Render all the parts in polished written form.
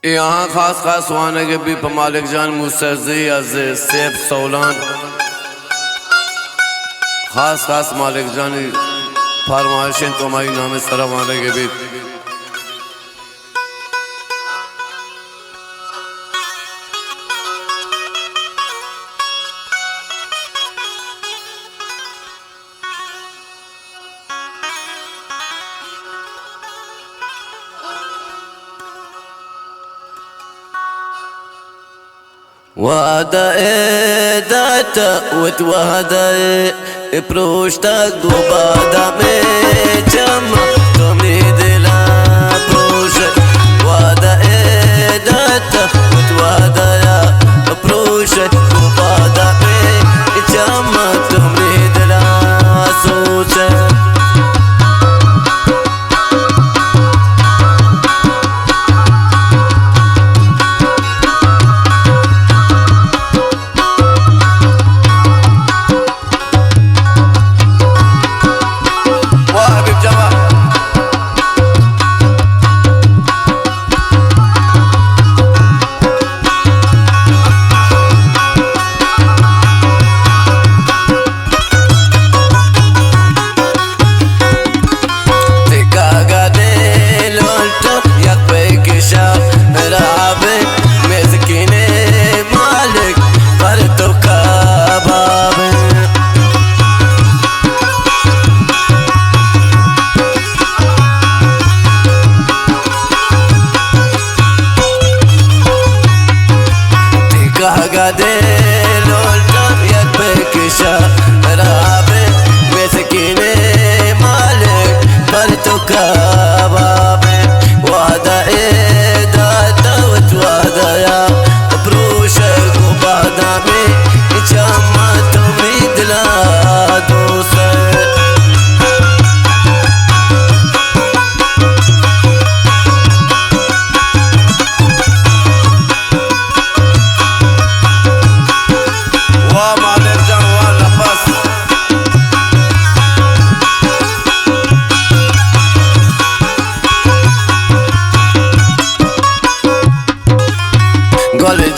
यहाँ खास खास वाने के भी मालिक जान मुस्तजी अज सेब सौलान खास खास मालिक जान फरमाइशें तो हमारी नाम सरा वाने के भी وهذا داتا وهذا بروشتك وبعد ما جمع تمنيد لا بروشك وهذا داتا وهذا بروشك وبعد ما جمع تمنيد لا سوشك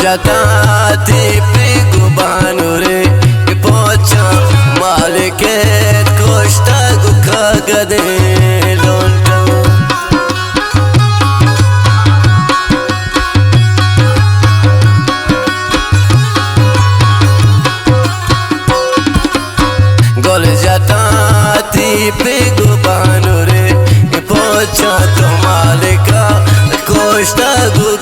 جاتاتي بيقو بانوري بوچا مالكت كوشتا قوكا قدي لونتا قول جاتاتي بيقو بانوري بوچا تو مالكا كوشتا قوكا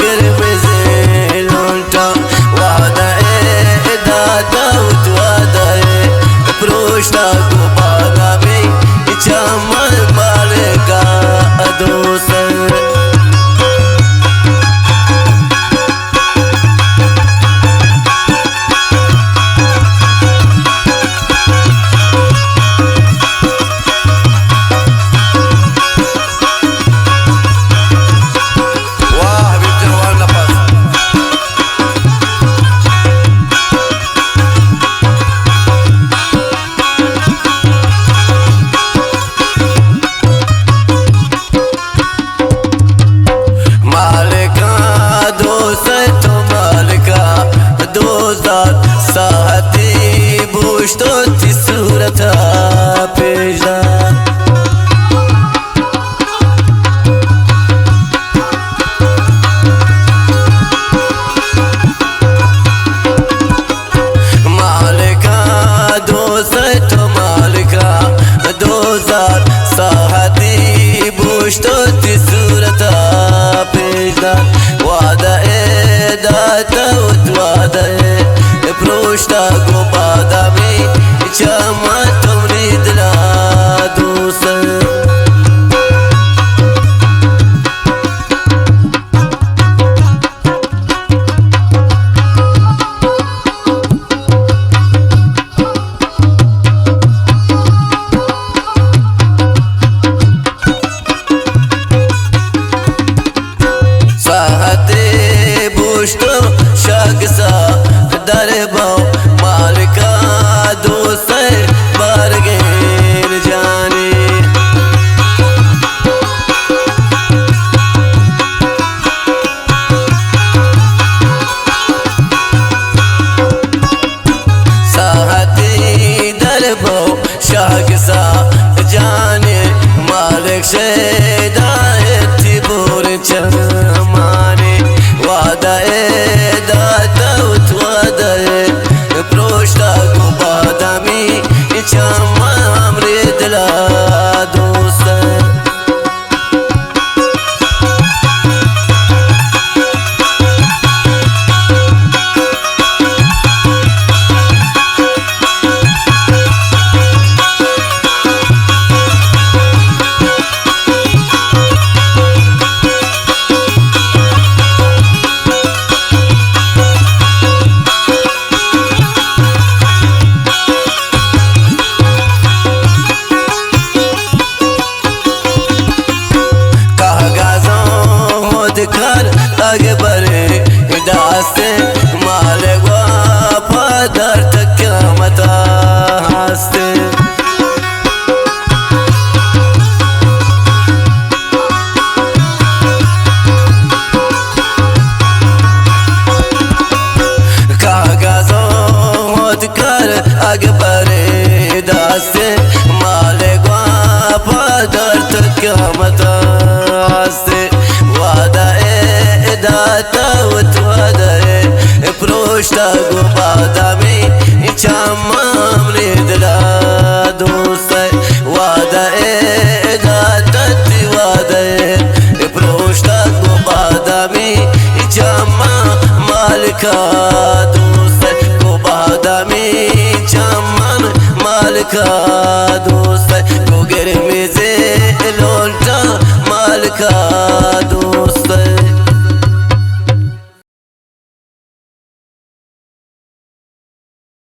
شتوتي صورتها بيجان مالكا دوست مالكا دوزار صاحتي بوشتوتي صورتها بيجان وعدا داتا وتوادا بروشتا قبادا جامع تمريد لا دوسر ساعتي بوشتو شاقسا دربو مالكا دوسر بارگين جاني دادت وادای پروشتا کو بادامی چم امری دلا دوسته कर आगे बढ़े दास्ते माले वापा दर्द क्या मता हंसते कागज़ों कर आगे बढ़े दास्ते माले वापा दर्द क्या मता हंसते پروشتا گو بادامی چمم ریدلا دوسته واده دادتی واده پروشتا گو بادامی چمم مالکا دوسته گو بادامی چمم مالکا دوسته گو گرمیزی لولتا مالکا دوسته